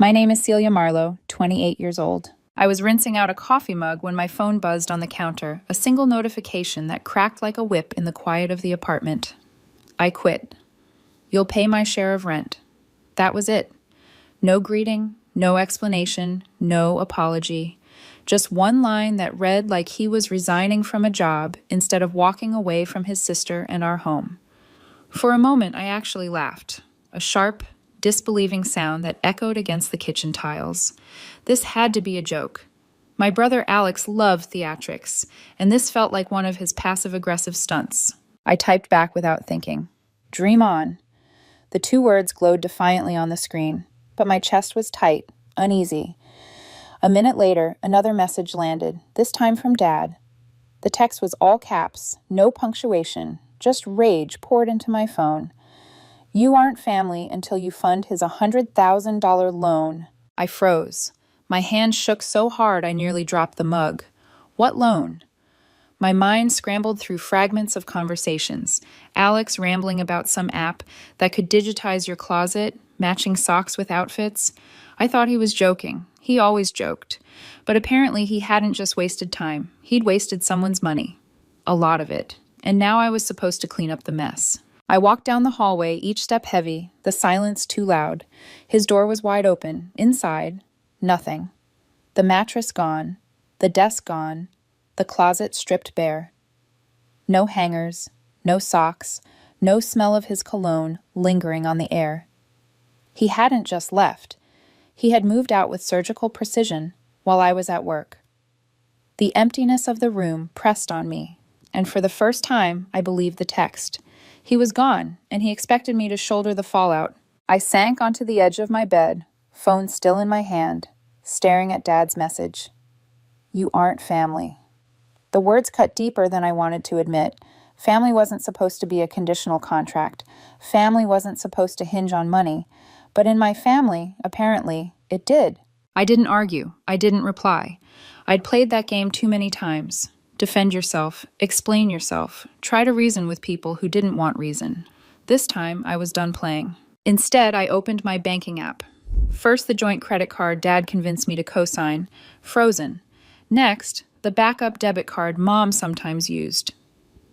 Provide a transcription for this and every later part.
My name is Celia Marlowe, 28 years old. I was rinsing out a coffee mug when my phone buzzed on the counter, a single notification that cracked like a whip in the quiet of the apartment. I quit. You'll pay my share of rent. That was it. No greeting, no explanation, no apology. Just one line that read like he was resigning from a job instead of walking away from his sister and our home. For a moment, I actually laughed. A sharp, disbelieving sound that echoed against the kitchen tiles. This had to be a joke. My brother Alex loved theatrics, and this felt like one of his passive-aggressive stunts. I typed back without thinking. Dream on. The two words glowed defiantly on the screen, but my chest was tight, uneasy. A minute later, another message landed, this time from Dad. The text was all caps, no punctuation, just rage poured into my phone. You aren't family until you fund his $100,000 loan. I froze. My hand shook so hard I nearly dropped the mug. What loan? My mind scrambled through fragments of conversations. Alex rambling about some app that could digitize your closet, matching socks with outfits. I thought he was joking. He always joked. But apparently he hadn't just wasted time. He'd wasted someone's money. A lot of it. And now I was supposed to clean up the mess. I walked down the hallway, each step heavy, the silence too loud. His door was wide open. Inside, nothing. The mattress gone. The desk gone. The closet stripped bare. No hangers, no socks, no smell of his cologne lingering on the air. He hadn't just left. He had moved out with surgical precision while I was at work. The emptiness of the room pressed on me, and for the first time I believed the text. He was gone, and he expected me to shoulder the fallout. I sank onto the edge of my bed, phone still in my hand, staring at Dad's message. You aren't family. The words cut deeper than I wanted to admit. Family wasn't supposed to be a conditional contract. Family wasn't supposed to hinge on money. But in my family, apparently, it did. I didn't argue. I didn't reply. I'd played that game too many times. Defend yourself, explain yourself, try to reason with people who didn't want reason. This time, I was done playing. Instead, I opened my banking app. First, the joint credit card Dad convinced me to co-sign, frozen. Next, the backup debit card Mom sometimes used.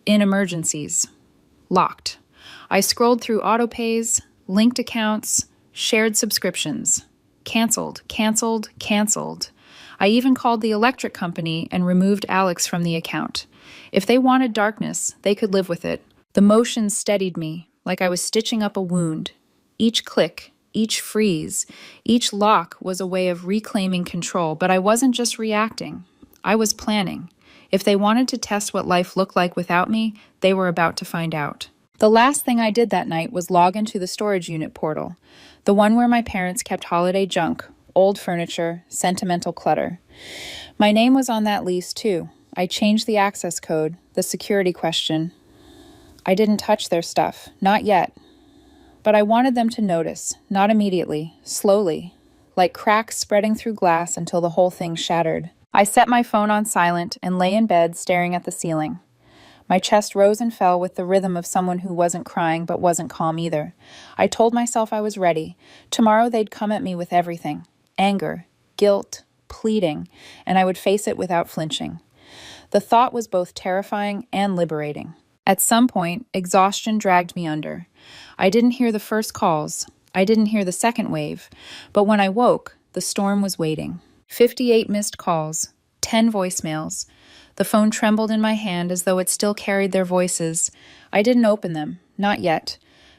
In emergencies. Locked. I scrolled through autopays, linked accounts, shared subscriptions. Canceled, canceled, canceled. I even called the electric company and removed Alex from the account. If they wanted darkness, they could live with it. The motion steadied me, like I was stitching up a wound. Each click, each freeze, each lock was a way of reclaiming control, but I wasn't just reacting. I was planning. If they wanted to test what life looked like without me, they were about to find out. The last thing I did that night was log into the storage unit portal, the one where my parents kept holiday junk, old furniture, sentimental clutter. My name was on that lease, too. I changed the access code, the security question. I didn't touch their stuff, not yet. But I wanted them to notice, not immediately, slowly, like cracks spreading through glass until the whole thing shattered. I set my phone on silent and lay in bed staring at the ceiling. My chest rose and fell with the rhythm of someone who wasn't crying but wasn't calm either. I told myself I was ready. Tomorrow they'd come at me with everything. Anger, guilt, pleading, and I would face it without flinching. The thought was both terrifying and liberating. At some point, exhaustion dragged me under. I didn't hear the first calls. I didn't hear the second wave. But when I woke, the storm was waiting. 58 missed calls, 10 voicemails. The phone trembled in my hand as though it still carried their voices. I didn't open them, not yet.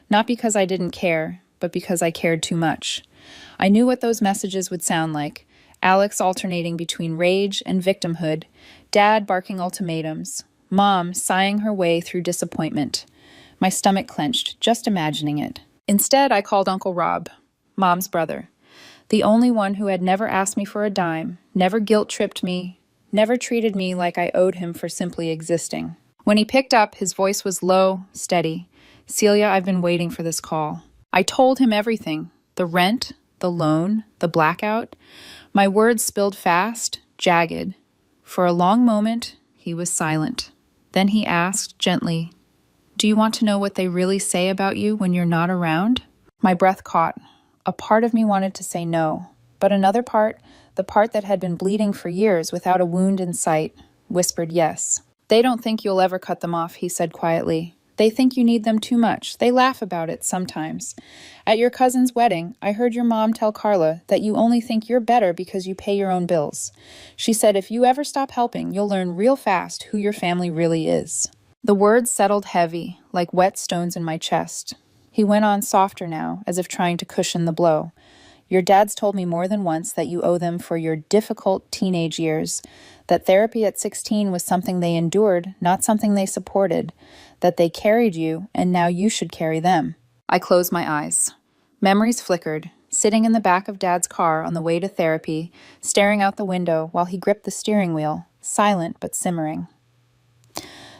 Not because I didn't care, but because I cared too much. I knew what those messages would sound like. Alex alternating between rage and victimhood, Dad barking ultimatums, Mom sighing her way through disappointment. My stomach clenched, just imagining it. Instead, I called Uncle Rob, Mom's brother, the only one who had never asked me for a dime, never guilt-tripped me, never treated me like I owed him for simply existing. When he picked up, his voice was low, steady. Celia, I've been waiting for this call. I told him everything. The rent, the loan, the blackout. My words spilled fast, jagged. For a long moment, he was silent. Then he asked, gently, Do you want to know what they really say about you when you're not around? My breath caught. A part of me wanted to say no. But another part, the part that had been bleeding for years without a wound in sight, whispered yes. They don't think you'll ever cut them off, he said quietly. They think you need them too much. They laugh about it sometimes. At your cousin's wedding, I heard your mom tell Carla that you only think you're better because you pay your own bills. She said if you ever stop helping, you'll learn real fast who your family really is. The words settled heavy, like wet stones in my chest. He went on softer now, as if trying to cushion the blow. Your dad's told me more than once that you owe them for your difficult teenage years, that therapy at 16 was something they endured, not something they supported, that they carried you, and now you should carry them. I closed my eyes. Memories flickered, sitting in the back of Dad's car on the way to therapy, staring out the window while he gripped the steering wheel, silent but simmering.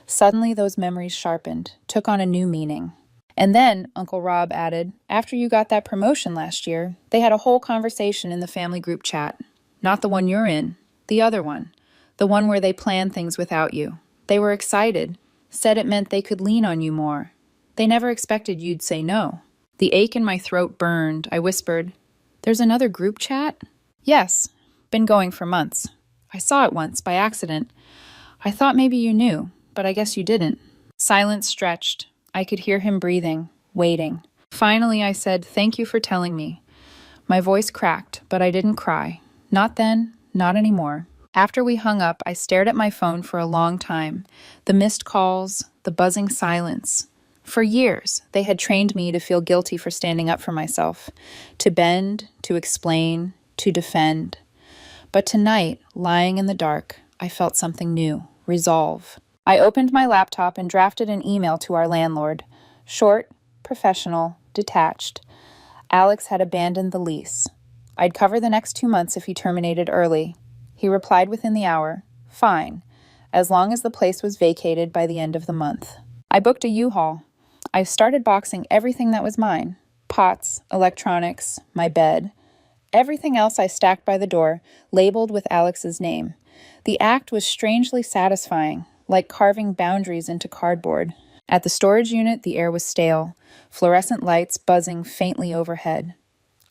Suddenly those memories sharpened, took on a new meaning. And then, Uncle Rob added, after you got that promotion last year, they had a whole conversation in the family group chat. Not the one you're in, the other one. The one where they planned things without you. They were excited, said it meant they could lean on you more. They never expected you'd say no. The ache in my throat burned. I whispered, there's another group chat? Yes, been going for months. I saw it once, by accident. I thought maybe you knew, but I guess you didn't. Silence stretched. I could hear him breathing, waiting. Finally, I said, thank you for telling me. My voice cracked, but I didn't cry. Not then, not anymore. After we hung up, I stared at my phone for a long time. The missed calls, the buzzing silence. For years, they had trained me to feel guilty for standing up for myself, to bend, to explain, to defend. But tonight, lying in the dark, I felt something new, resolve. I opened my laptop and drafted an email to our landlord. Short, professional, detached. Alex had abandoned the lease. I'd cover the next 2 months if he terminated early. He replied within the hour, fine, as long as the place was vacated by the end of the month. I booked a U-Haul. I started boxing everything that was mine. Pots, electronics, my bed. Everything else I stacked by the door, labeled with Alex's name. The act was strangely satisfying, like carving boundaries into cardboard. At the storage unit, the air was stale, fluorescent lights buzzing faintly overhead.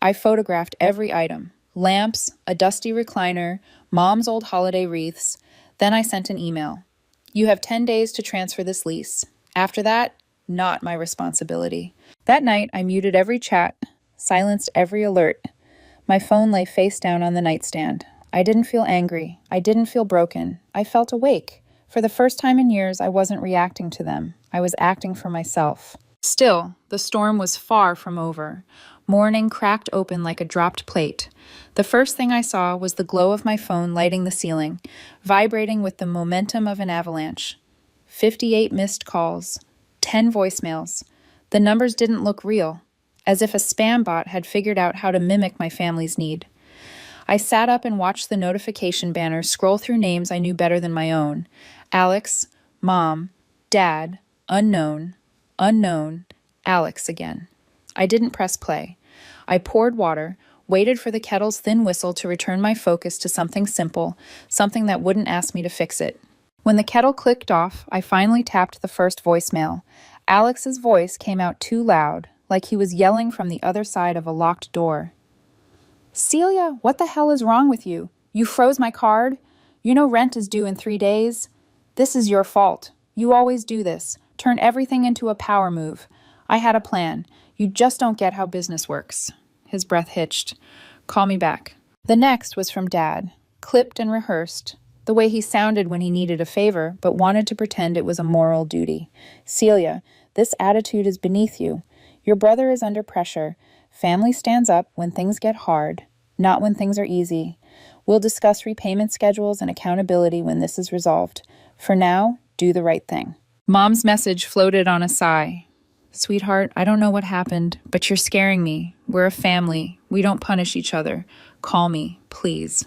I photographed every item. Lamps, a dusty recliner, Mom's old holiday wreaths. Then I sent an email. You have 10 days to transfer this lease. After that, not my responsibility. That night, I muted every chat, silenced every alert. My phone lay face down on the nightstand. I didn't feel angry. I didn't feel broken. I felt awake. For the first time in years, I wasn't reacting to them. I was acting for myself. Still, the storm was far from over. Morning cracked open like a dropped plate. The first thing I saw was the glow of my phone lighting the ceiling, vibrating with the momentum of an avalanche. 58 missed calls, 10 voicemails. The numbers didn't look real, as if a spam bot had figured out how to mimic my family's need. I sat up and watched the notification banner scroll through names I knew better than my own. Alex, Mom, Dad, unknown, unknown, Alex again. I didn't press play. I poured water, waited for the kettle's thin whistle to return my focus to something simple, something that wouldn't ask me to fix it. When the kettle clicked off, I finally tapped the first voicemail. Alex's voice came out too loud, like he was yelling from the other side of a locked door. Celia, what the hell is wrong with you? You froze my card? You know rent is due in 3 days? This is your fault. You always do this. Turn everything into a power move. I had a plan. You just don't get how business works. His breath hitched. Call me back. The next was from Dad, clipped and rehearsed, the way he sounded when he needed a favor, but wanted to pretend it was a moral duty. Celia, this attitude is beneath you. Your brother is under pressure. Family stands up when things get hard, not when things are easy. We'll discuss repayment schedules and accountability when this is resolved. For now, do the right thing. Mom's message floated on a sigh. Sweetheart, I don't know what happened, but you're scaring me. We're a family. We don't punish each other. Call me, please.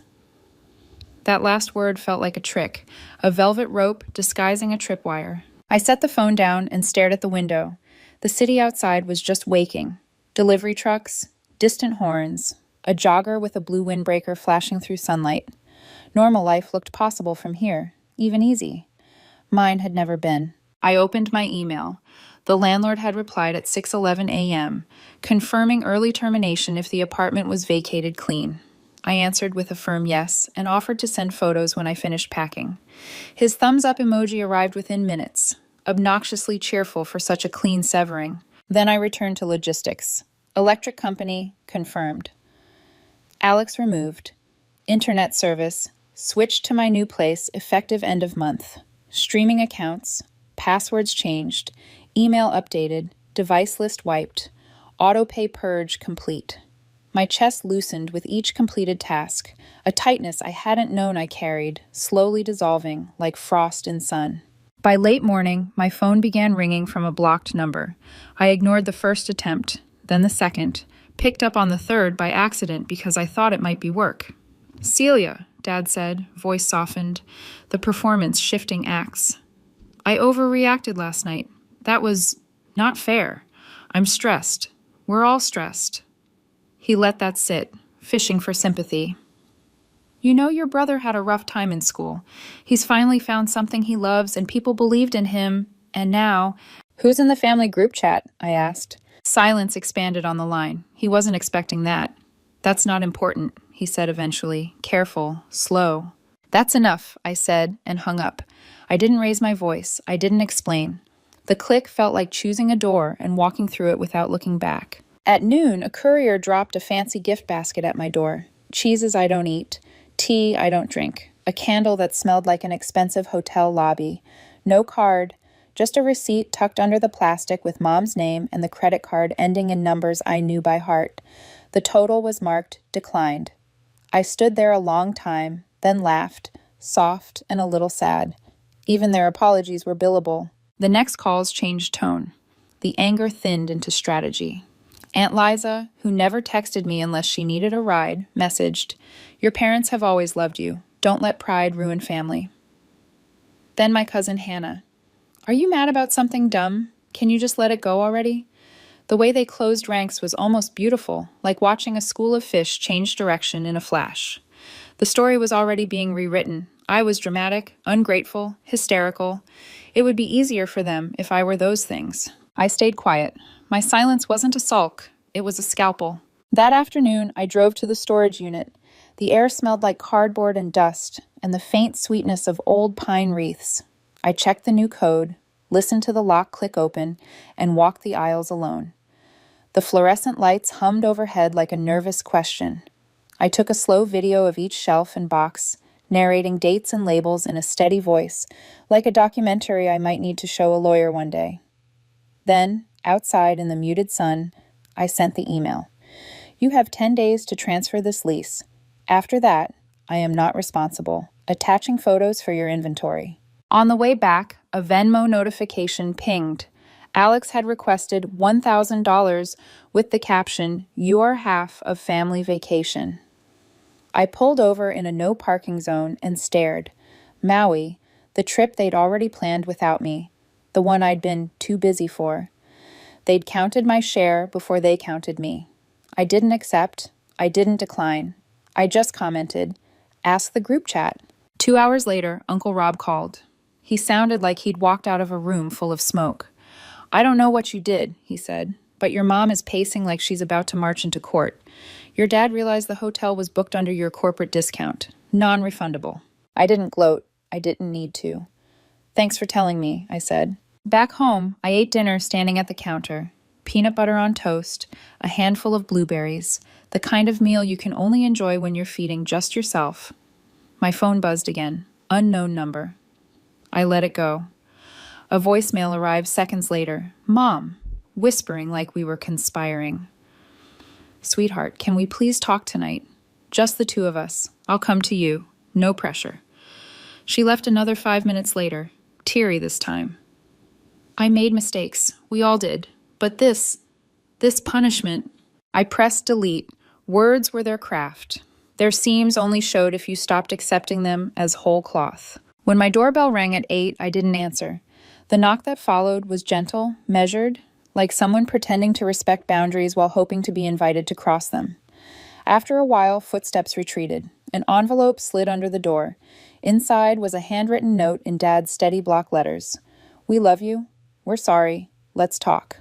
That last word felt like a trick, a velvet rope disguising a tripwire. I set the phone down and stared at the window. The city outside was just waking. Delivery trucks, distant horns, a jogger with a blue windbreaker flashing through sunlight. Normal life looked possible from here, even easy. Mine had never been. I opened my email. The landlord had replied at 6:11 a.m., confirming early termination if the apartment was vacated clean. I answered with a firm yes and offered to send photos when I finished packing. His thumbs up emoji arrived within minutes, obnoxiously cheerful for such a clean severing. Then I returned to logistics. Electric company, confirmed. Alex removed. Internet service, switched to my new place effective end of month. Streaming accounts, passwords changed, email updated, device list wiped, autopay purge complete. My chest loosened with each completed task, a tightness I hadn't known I carried, slowly dissolving like frost in sun. By late morning, my phone began ringing from a blocked number. I ignored the first attempt, then the second, picked up on the third by accident because I thought it might be work. Celia, Dad said, voice softened, the performance shifting acts. I overreacted last night. That was not fair. I'm stressed. We're all stressed. He let that sit, fishing for sympathy. You know your brother had a rough time in school. He's finally found something he loves and people believed in him, and now— Who's in the family group chat? I asked. Silence expanded on the line. He wasn't expecting that. That's not important, he said eventually, careful, slow. That's enough, I said, and hung up. I didn't raise my voice. I didn't explain. The click felt like choosing a door and walking through it without looking back. At noon, a courier dropped a fancy gift basket at my door. Cheeses I don't eat, tea I don't drink, a candle that smelled like an expensive hotel lobby. No card, just a receipt tucked under the plastic with Mom's name and the credit card ending in numbers I knew by heart. The total was marked declined. I stood there a long time, then laughed, soft and a little sad. Even their apologies were billable. The next calls changed tone. The anger thinned into strategy. Aunt Liza, who never texted me unless she needed a ride, messaged, "Your parents have always loved you. Don't let pride ruin family." Then my cousin Hannah. "Are you mad about something dumb? Can you just let it go already?" The way they closed ranks was almost beautiful, like watching a school of fish change direction in a flash. The story was already being rewritten. I was dramatic, ungrateful, hysterical. It would be easier for them if I were those things. I stayed quiet. My silence wasn't a sulk, it was a scalpel. That afternoon, I drove to the storage unit. The air smelled like cardboard and dust, and the faint sweetness of old pine wreaths. I checked the new code, listened to the lock click open, and walked the aisles alone. The fluorescent lights hummed overhead like a nervous question. I took a slow video of each shelf and box, narrating dates and labels in a steady voice, like a documentary I might need to show a lawyer one day. Then, outside in the muted sun, I sent the email. "You have 10 days to transfer this lease. After that, I am not responsible. Attaching photos for your inventory." On the way back, a Venmo notification pinged. Alex had requested $1,000 with the caption, "Your half of family vacation." I pulled over in a no parking zone and stared. Maui, the trip they'd already planned without me, the one I'd been too busy for. They'd counted my share before they counted me. I didn't accept. I didn't decline. I just commented, "Ask the group chat." 2 hours later, Uncle Rob called. He sounded like he'd walked out of a room full of smoke. "I don't know what you did," he said, "but your mom is pacing like she's about to march into court. Your dad realized the hotel was booked under your corporate discount. Non-refundable." I didn't gloat. I didn't need to. "Thanks for telling me," I said. Back home, I ate dinner standing at the counter. Peanut butter on toast, a handful of blueberries, the kind of meal you can only enjoy when you're feeding just yourself. My phone buzzed again. Unknown number. I let it go. A voicemail arrived seconds later. "Mom," whispering like we were conspiring. "Sweetheart, can we please talk tonight? Just the two of us. I'll come to you. No pressure." She left another 5 minutes later, teary this time. "I made mistakes. We all did. But this punishment." I pressed delete. Words were their craft. Their seams only showed if you stopped accepting them as whole cloth. When my doorbell rang at 8, I didn't answer. The knock that followed was gentle, measured, like someone pretending to respect boundaries while hoping to be invited to cross them. After a while, footsteps retreated. An envelope slid under the door. Inside was a handwritten note in Dad's steady block letters. "We love you. We're sorry. Let's talk."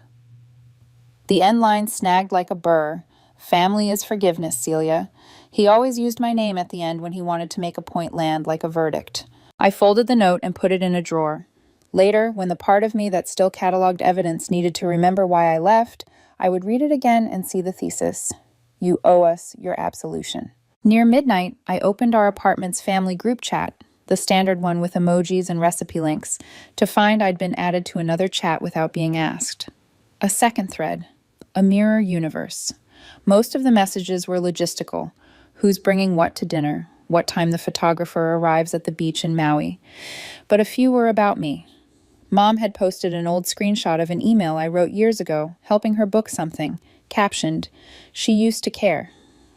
The end line snagged like a burr. "Family is forgiveness, Celia. He always used my name at the end when he wanted to make a point land like a verdict. I folded the note and put it in a drawer. Later, when the part of me that still cataloged evidence needed to remember why I left, I would read it again and see the thesis. You owe us your absolution. Near midnight, I opened our apartment's family group chat, the standard one with emojis and recipe links, to find I'd been added to another chat without being asked. A second thread. A mirror universe. Most of the messages were logistical. Who's bringing what to dinner? What time the photographer arrives at the beach in Maui? But a few were about me. Mom had posted an old screenshot of an email I wrote years ago, helping her book something, captioned, "She used to care."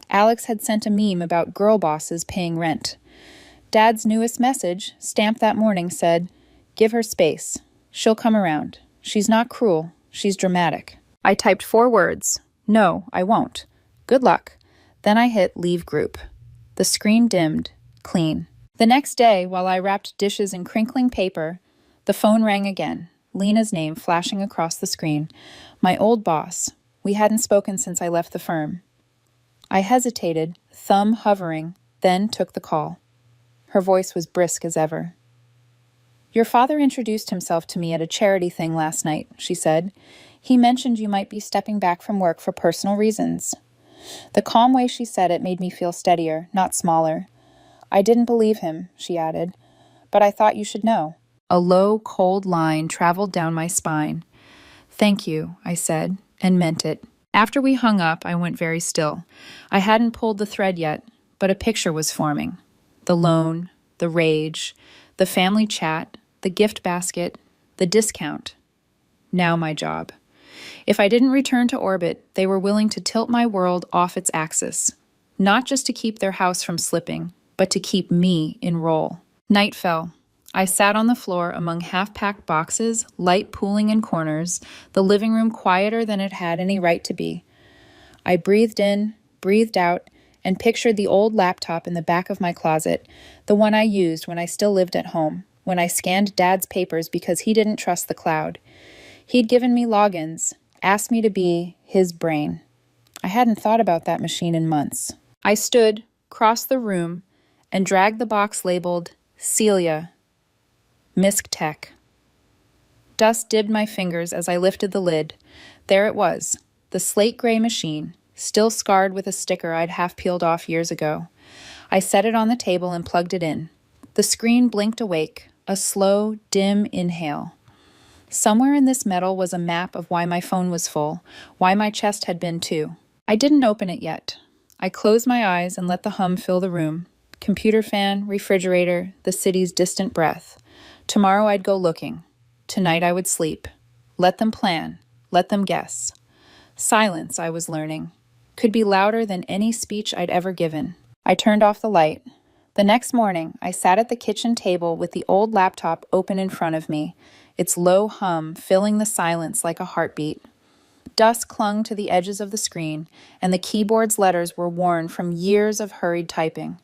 Alex had sent a meme about girl bosses paying rent. Dad's newest message, stamped that morning, said, "Give her space. She'll come around. She's not cruel. She's dramatic." I typed 4 words. "No, I won't. Good luck." Then I hit leave group. The screen dimmed. Clean. The next day, while I wrapped dishes in crinkling paper, the phone rang again, Lena's name flashing across the screen. My old boss. We hadn't spoken since I left the firm. I hesitated, thumb hovering, then took the call. Her voice was brisk as ever. "Your father introduced himself to me at a charity thing last night," she said. "He mentioned you might be stepping back from work for personal reasons." The calm way she said it made me feel steadier, not smaller. "I didn't believe him," she added, "but I thought you should know." A low, cold line traveled down my spine. "Thank you," I said, and meant it. After we hung up, I went very still. I hadn't pulled the thread yet, but a picture was forming. The loan, the rage, the family chat, the gift basket, the discount. Now my job. If I didn't return to orbit, they were willing to tilt my world off its axis. Not just to keep their house from slipping, but to keep me in roll. Night fell. I sat on the floor among half-packed boxes, light pooling in corners, the living room quieter than it had any right to be. I breathed in, breathed out, and pictured the old laptop in the back of my closet, the one I used when I still lived at home, when I scanned Dad's papers because he didn't trust the cloud. He'd given me logins, asked me to be his brain. I hadn't thought about that machine in months. I stood, crossed the room, and dragged the box labeled Celia, Misc Tech. Dust dipped my fingers as I lifted the lid. There it was, the slate gray machine, still scarred with a sticker I'd half peeled off years ago. I set it on the table and plugged it in. The screen blinked awake, a slow, dim inhale. Somewhere in this metal was a map of why my phone was full, why my chest had been too. I didn't open it yet. I closed my eyes and let the hum fill the room. Computer fan, refrigerator, the city's distant breath. Tomorrow I'd go looking. Tonight I would sleep. Let them plan. Let them guess. Silence, I was learning, could be louder than any speech I'd ever given. I turned off the light. The next morning, I sat at the kitchen table with the old laptop open in front of me, its low hum filling the silence like a heartbeat. Dust clung to the edges of the screen, and the keyboard's letters were worn from years of hurried typing.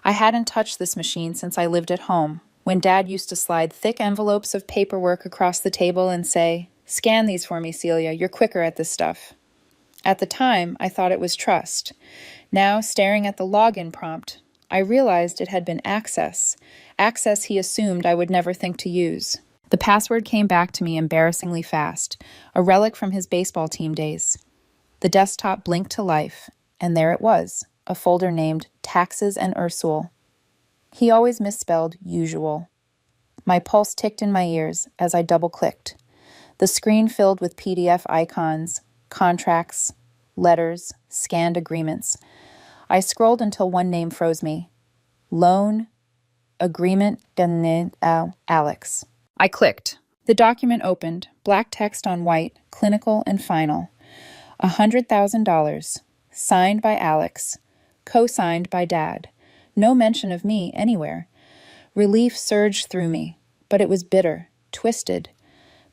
I hadn't touched this machine since I lived at home, when Dad used to slide thick envelopes of paperwork across the table and say, "Scan these for me, Celia, you're quicker at this stuff." At the time, I thought it was trust. Now, staring at the login prompt, I realized it had been access he assumed I would never think to use. The password came back to me embarrassingly fast, a relic from his baseball team days. The desktop blinked to life, and there it was, a folder named Taxes and Ursule. He always misspelled usual. My pulse ticked in my ears as I double-clicked. The screen filled with PDF icons, contracts, letters, scanned agreements. I scrolled until one name froze me. Loan Agreement Alex. I clicked. The document opened, black text on white, clinical and final. $100,000. Signed by Alex. Co-signed by Dad. No mention of me anywhere. Relief surged through me, but it was bitter, twisted,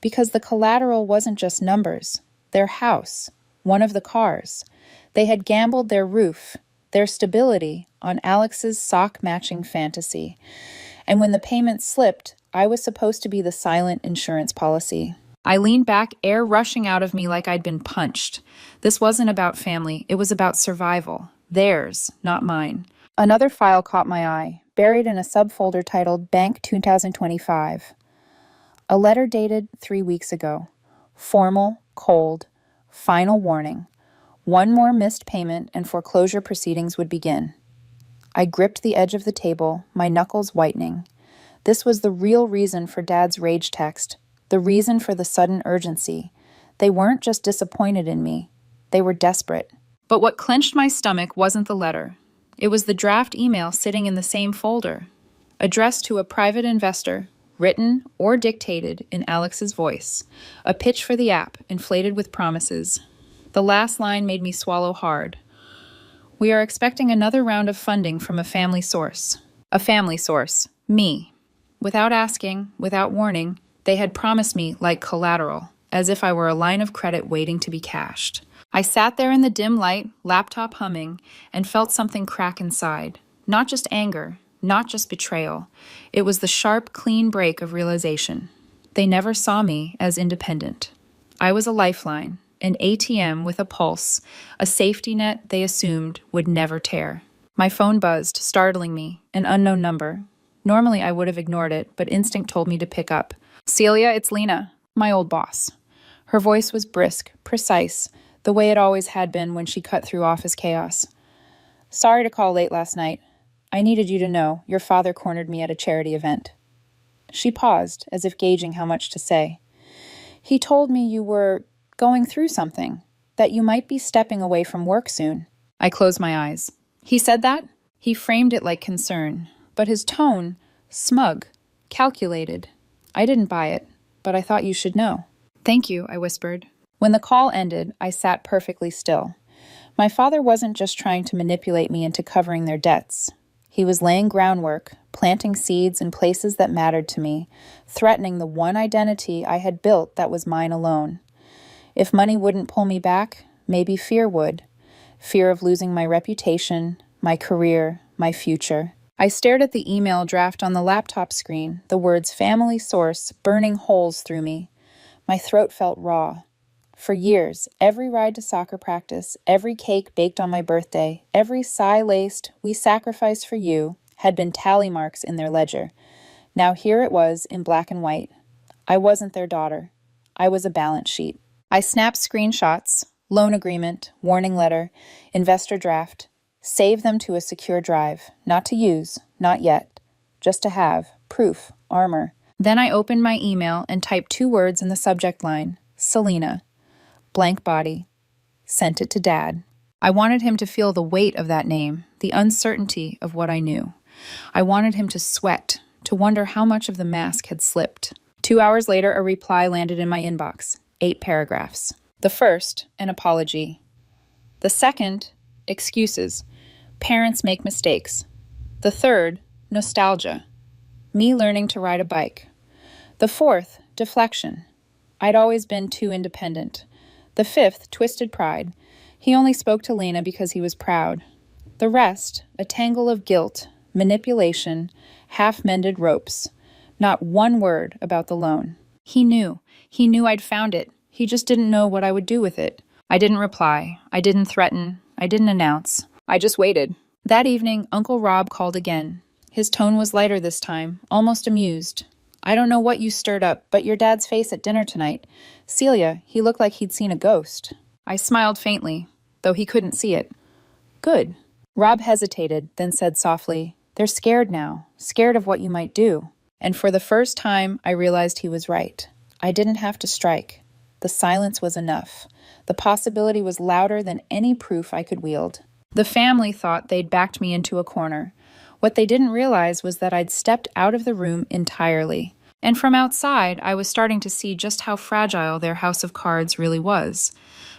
because the collateral wasn't just numbers. Their house, one of the cars. They had gambled their roof, their stability, on Alex's sock-matching fantasy. And when the payment slipped, I was supposed to be the silent insurance policy. I leaned back, air rushing out of me like I'd been punched. This wasn't about family, it was about survival. Theirs, not mine. Another file caught my eye, buried in a subfolder titled Bank 2025. A letter dated 3 weeks ago. Formal, cold, final warning. One more missed payment and foreclosure proceedings would begin. I gripped the edge of the table, my knuckles whitening. This was the real reason for Dad's rage text, the reason for the sudden urgency. They weren't just disappointed in me. They were desperate. But what clenched my stomach wasn't the letter. It was the draft email sitting in the same folder, addressed to a private investor, written or dictated in Alex's voice, a pitch for the app, inflated with promises. The last line made me swallow hard. We are expecting another round of funding from a family source. A family source. Me. Without asking, without warning, they had promised me like collateral, as if I were a line of credit waiting to be cashed. I sat there in the dim light, laptop humming, and felt something crack inside. Not just anger, not just betrayal. It was the sharp, clean break of realization. They never saw me as independent. I was a lifeline, an ATM with a pulse, a safety net they assumed would never tear. My phone buzzed, startling me, an unknown number. Normally I would have ignored it, but instinct told me to pick up. Celia, it's Lena, my old boss. Her voice was brisk, precise, the way it always had been when she cut through office chaos. Sorry to call late last night. I needed you to know your father cornered me at a charity event. She paused, as if gauging how much to say. He told me you were going through something, that you might be stepping away from work soon. I closed my eyes. He said that? He framed it like concern, but his tone, smug, calculated. I didn't buy it, but I thought you should know. Thank you, I whispered. When the call ended, I sat perfectly still. My father wasn't just trying to manipulate me into covering their debts. He was laying groundwork, planting seeds in places that mattered to me, threatening the one identity I had built that was mine alone. If money wouldn't pull me back, maybe fear would. Fear of losing my reputation, my career, my future. I stared at the email draft on the laptop screen, the words family source burning holes through me. My throat felt raw. For years, every ride to soccer practice, every cake baked on my birthday, every sigh laced, "We sacrifice for you," had been tally marks in their ledger. Now here it was in black and white. I wasn't their daughter. I was a balance sheet. I snapped screenshots, loan agreement, warning letter, investor draft, saved them to a secure drive, not to use, not yet, just to have, proof, armor. Then I opened my email and typed 2 words in the subject line, Selena. Blank body. Sent it to Dad. I wanted him to feel the weight of that name, the uncertainty of what I knew. I wanted him to sweat, to wonder how much of the mask had slipped. 2 hours later, a reply landed in my inbox. 8 paragraphs. The first, an apology. The second, excuses. Parents make mistakes. The third, nostalgia. Me learning to ride a bike. The fourth, deflection. I'd always been too independent. The fifth, twisted pride. He only spoke to Lena because he was proud. The rest, a tangle of guilt, manipulation, half-mended ropes. Not one word about the loan. He knew. He knew I'd found it. He just didn't know what I would do with it. I didn't reply. I didn't threaten. I didn't announce. I just waited. That evening, Uncle Rob called again. His tone was lighter this time, almost amused. I don't know what you stirred up, but your dad's face at dinner tonight. Celia, he looked like he'd seen a ghost. I smiled faintly, though he couldn't see it. Good. Rob hesitated, then said softly, "They're scared now, scared of what you might do." And for the first time, I realized he was right. I didn't have to strike. The silence was enough. The possibility was louder than any proof I could wield. The family thought they'd backed me into a corner. What they didn't realize was that I'd stepped out of the room entirely. And from outside, I was starting to see just how fragile their house of cards really was.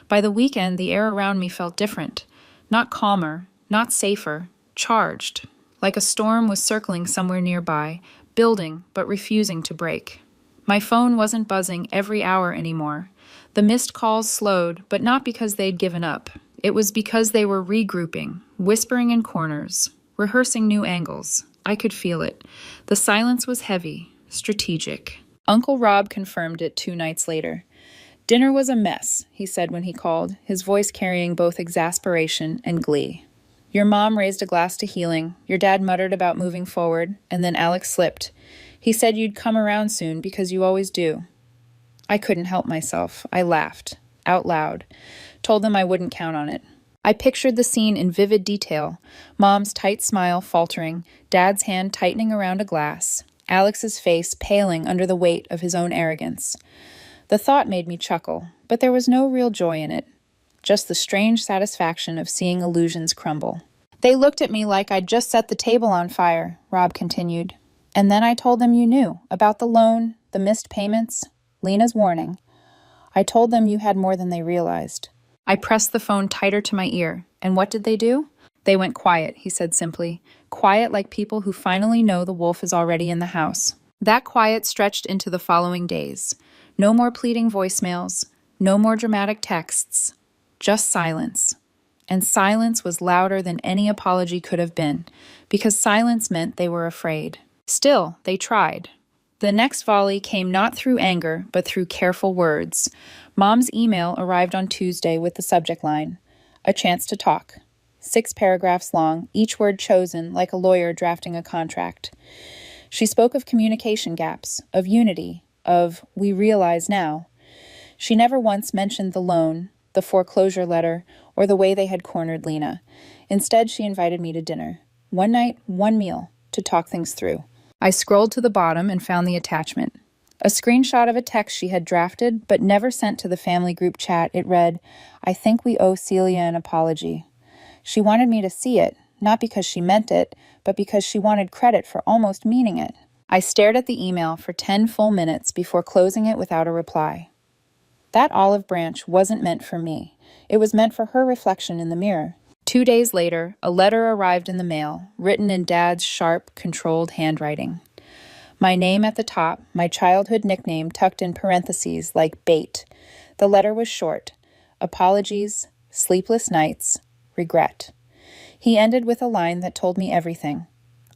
By the weekend, the air around me felt different. Not calmer, not safer, charged. Like a storm was circling somewhere nearby, building but refusing to break. My phone wasn't buzzing every hour anymore. The missed calls slowed, but not because they'd given up. It was because they were regrouping, whispering in corners, rehearsing new angles. I could feel it. The silence was heavy, strategic. Uncle Rob confirmed it 2 nights later. Dinner was a mess, he said when he called, his voice carrying both exasperation and glee. Your mom raised a glass to healing, your dad muttered about moving forward, and then Alex slipped. He said you'd come around soon because you always do. I couldn't help myself. I laughed, out loud, told them I wouldn't count on it. I pictured the scene in vivid detail, Mom's tight smile faltering, Dad's hand tightening around a glass, Alex's face paling under the weight of his own arrogance. The thought made me chuckle, but there was no real joy in it, just the strange satisfaction of seeing illusions crumble. They looked at me like I'd just set the table on fire, Rob continued. And then I told them you knew, about the loan, the missed payments, Lena's warning. I told them you had more than they realized. I pressed the phone tighter to my ear, and what did they do? They went quiet, he said simply. Quiet like people who finally know the wolf is already in the house. That quiet stretched into the following days. No more pleading voicemails, no more dramatic texts, just silence. And silence was louder than any apology could have been, because silence meant they were afraid. Still, they tried. The next volley came not through anger, but through careful words. Mom's email arrived on Tuesday with the subject line, "A chance to talk." 6 paragraphs long, each word chosen like a lawyer drafting a contract. She spoke of communication gaps, of unity, of "we realize now." She never once mentioned the loan, the foreclosure letter, or the way they had cornered Lena. Instead, she invited me to dinner. One night, one meal, to talk things through. I scrolled to the bottom and found the attachment. A screenshot of a text she had drafted but never sent to the family group chat. It read, "I think we owe Celia an apology." She wanted me to see it, not because she meant it, but because she wanted credit for almost meaning it. I stared at the email for 10 full minutes before closing it without a reply. That olive branch wasn't meant for me. It was meant for her reflection in the mirror. 2 days later, a letter arrived in the mail, written in Dad's sharp, controlled handwriting. My name at the top, my childhood nickname tucked in parentheses like bait. The letter was short. Apologies, sleepless nights, regret. He ended with a line that told me everything.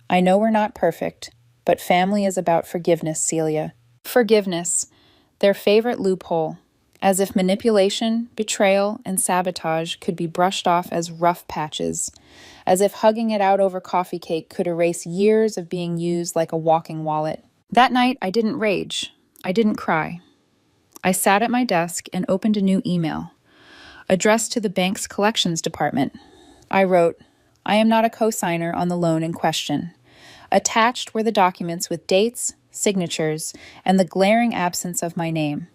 I know we're not perfect, but family is about forgiveness, Celia. Forgiveness, their favorite loophole. As if manipulation, betrayal, and sabotage could be brushed off as rough patches. As if hugging it out over coffee cake could erase years of being used like a walking wallet. That night, I didn't rage. I didn't cry. I sat at my desk and opened a new email, addressed to the bank's collections department. I wrote, "I am not a co-signer on the loan in question." Attached were the documents with dates, signatures, and the glaring absence of my name.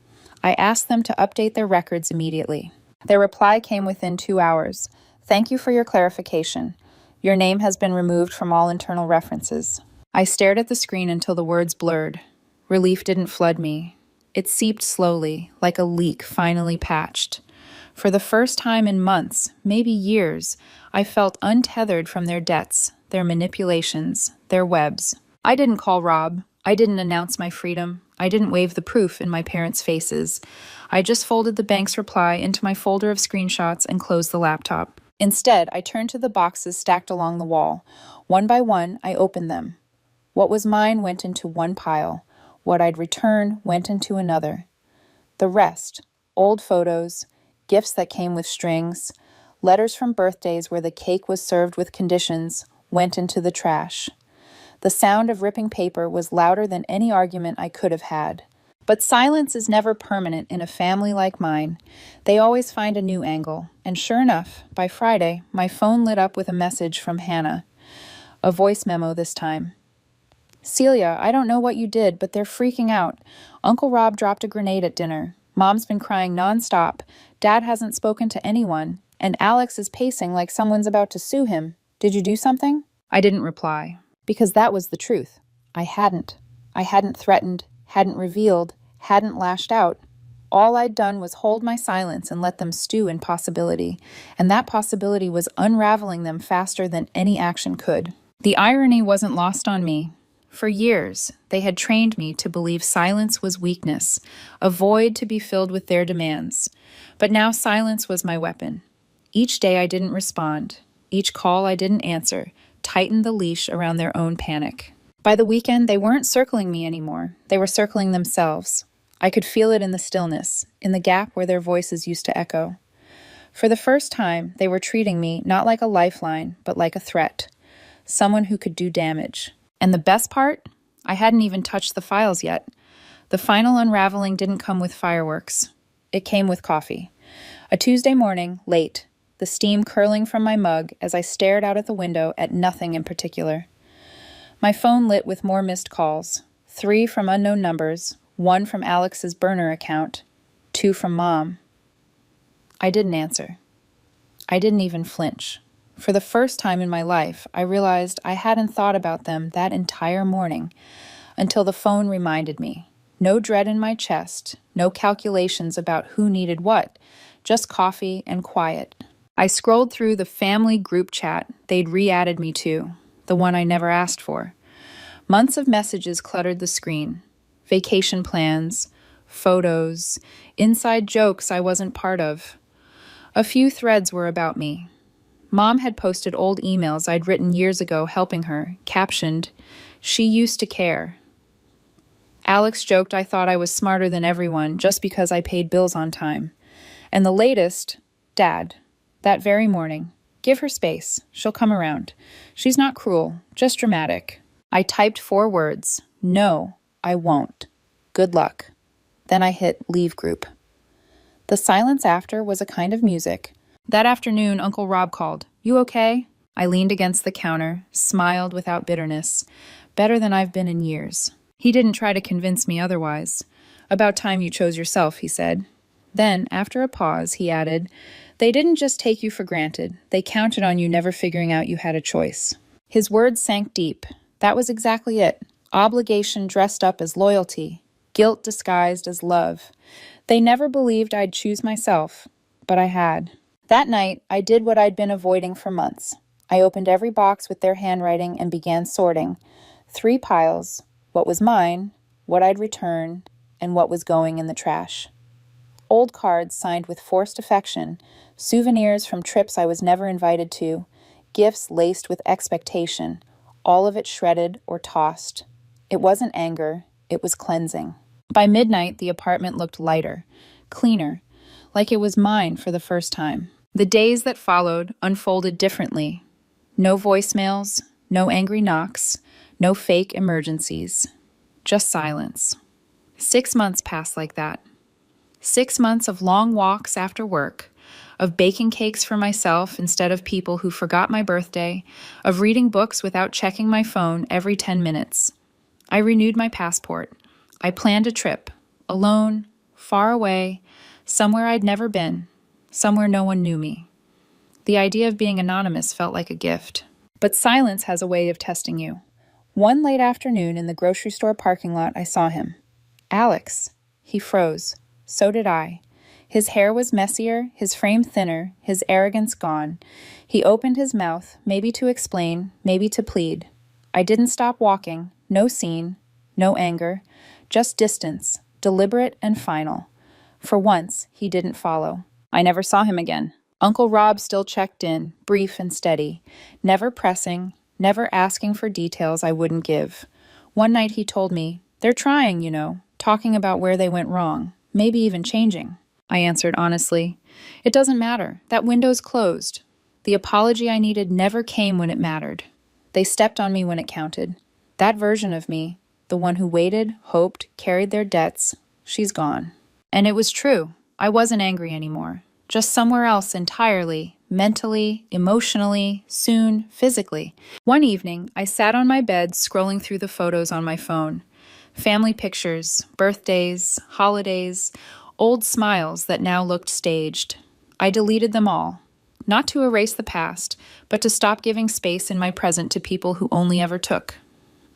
I asked them to update their records immediately. Their reply came within 2 hours. "Thank you for your clarification. Your name has been removed from all internal references." I stared at the screen until the words blurred. Relief didn't flood me. It seeped slowly, like a leak finally patched. For the first time in months, maybe years, I felt untethered from their debts, their manipulations, their webs. I didn't call Rob. I didn't announce my freedom. I didn't wave the proof in my parents' faces. I just folded the bank's reply into my folder of screenshots and closed the laptop. Instead, I turned to the boxes stacked along the wall. One by one, I opened them. What was mine went into one pile. What I'd return went into another. The rest, old photos, gifts that came with strings, letters from birthdays where the cake was served with conditions, went into the trash. The sound of ripping paper was louder than any argument I could have had. But silence is never permanent in a family like mine. They always find a new angle, and sure enough, by Friday, my phone lit up with a message from Hannah. A voice memo this time. "Celia, I don't know what you did, but they're freaking out. Uncle Rob dropped a grenade at dinner. Mom's been crying nonstop. Dad hasn't spoken to anyone, and Alex is pacing like someone's about to sue him. Did you do something?" I didn't reply. Because that was the truth. I hadn't. I hadn't threatened, hadn't revealed, hadn't lashed out. All I'd done was hold my silence and let them stew in possibility, and that possibility was unraveling them faster than any action could. The irony wasn't lost on me. For years, they had trained me to believe silence was weakness, a void to be filled with their demands. But now silence was my weapon. Each day I didn't respond. Each call I didn't answer tightened the leash around their own panic. By the weekend, they weren't circling me anymore. They were circling themselves. I could feel it in the stillness, in the gap where their voices used to echo. For the first time, they were treating me not like a lifeline, but like a threat. Someone who could do damage. And the best part? I hadn't even touched the files yet. The final unraveling didn't come with fireworks. It came with coffee. A Tuesday morning, late, the steam curling from my mug as I stared out at the window at nothing in particular. My phone lit with more missed calls. 3 from unknown numbers, 1 from Alex's burner account, 2 from Mom. I didn't answer. I didn't even flinch. For the first time in my life, I realized I hadn't thought about them that entire morning until the phone reminded me. No dread in my chest, no calculations about who needed what, just coffee and quiet. I scrolled through the family group chat they'd re-added me to, the one I never asked for. Months of messages cluttered the screen. Vacation plans, photos, inside jokes I wasn't part of. A few threads were about me. Mom had posted old emails I'd written years ago helping her, captioned, "She used to care." Alex joked I thought I was smarter than everyone just because I paid bills on time. And the latest, Dad, that very morning, "Give her space. She'll come around. She's not cruel, just dramatic." I typed 4 words. "No, I won't. Good luck." Then I hit leave group. The silence after was a kind of music. That afternoon, Uncle Rob called. "You okay?" I leaned against the counter, smiled without bitterness. Better than I've been in years. He didn't try to convince me otherwise. "About time you chose yourself," he said. Then, after a pause, he added, "They didn't just take you for granted. They counted on you never figuring out you had a choice." His words sank deep. That was exactly it. Obligation dressed up as loyalty. Guilt disguised as love. They never believed I'd choose myself, but I had. That night, I did what I'd been avoiding for months. I opened every box with their handwriting and began sorting. 3 piles. What was mine, what I'd return, and what was going in the trash. Old cards signed with forced affection, souvenirs from trips I was never invited to, gifts laced with expectation, all of it shredded or tossed. It wasn't anger, it was cleansing. By midnight, the apartment looked lighter, cleaner, like it was mine for the first time. The days that followed unfolded differently. No voicemails, no angry knocks, no fake emergencies. Just silence. 6 months passed like that. 6 months of long walks after work, of baking cakes for myself instead of people who forgot my birthday, of reading books without checking my phone every 10 minutes. I renewed my passport. I planned a trip, alone, far away, somewhere I'd never been, somewhere no one knew me. The idea of being anonymous felt like a gift. But silence has a way of testing you. One late afternoon in the grocery store parking lot, I saw him. "Alex." He froze. So did I. His hair was messier, his frame thinner, his arrogance gone. He opened his mouth, maybe to explain, maybe to plead. I didn't stop walking. No scene, no anger, just distance, deliberate and final. For once, he didn't follow. I never saw him again. Uncle Rob still checked in, brief and steady, never pressing, never asking for details I wouldn't give. One night he told me, "They're trying, you know, talking about where they went wrong, maybe even changing." I answered honestly, "It doesn't matter. That window's closed." The apology I needed never came when it mattered. They stepped on me when it counted. That version of me, the one who waited, hoped, carried their debts, she's gone. And it was true. I wasn't angry anymore. Just somewhere else entirely, mentally, emotionally, soon, physically. One evening, I sat on my bed scrolling through the photos on my phone. Family pictures, birthdays, holidays, old smiles that now looked staged. I deleted them all. Not to erase the past, but to stop giving space in my present to people who only ever took.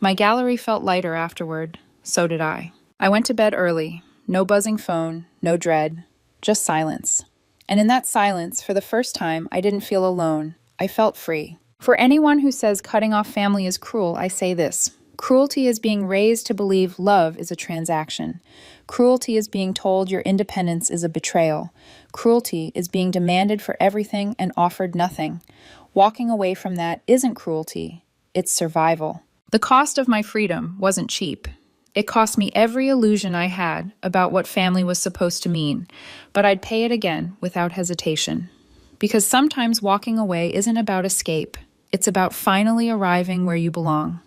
My gallery felt lighter afterward. So did I. I went to bed early. No buzzing phone, no dread, just silence. And in that silence, for the first time, I didn't feel alone. I felt free. For anyone who says cutting off family is cruel, I say this. Cruelty is being raised to believe love is a transaction. Cruelty is being told your independence is a betrayal. Cruelty is being demanded for everything and offered nothing. Walking away from that isn't cruelty. It's survival. The cost of my freedom wasn't cheap. It cost me every illusion I had about what family was supposed to mean, but I'd pay it again without hesitation. Because sometimes walking away isn't about escape, it's about finally arriving where you belong.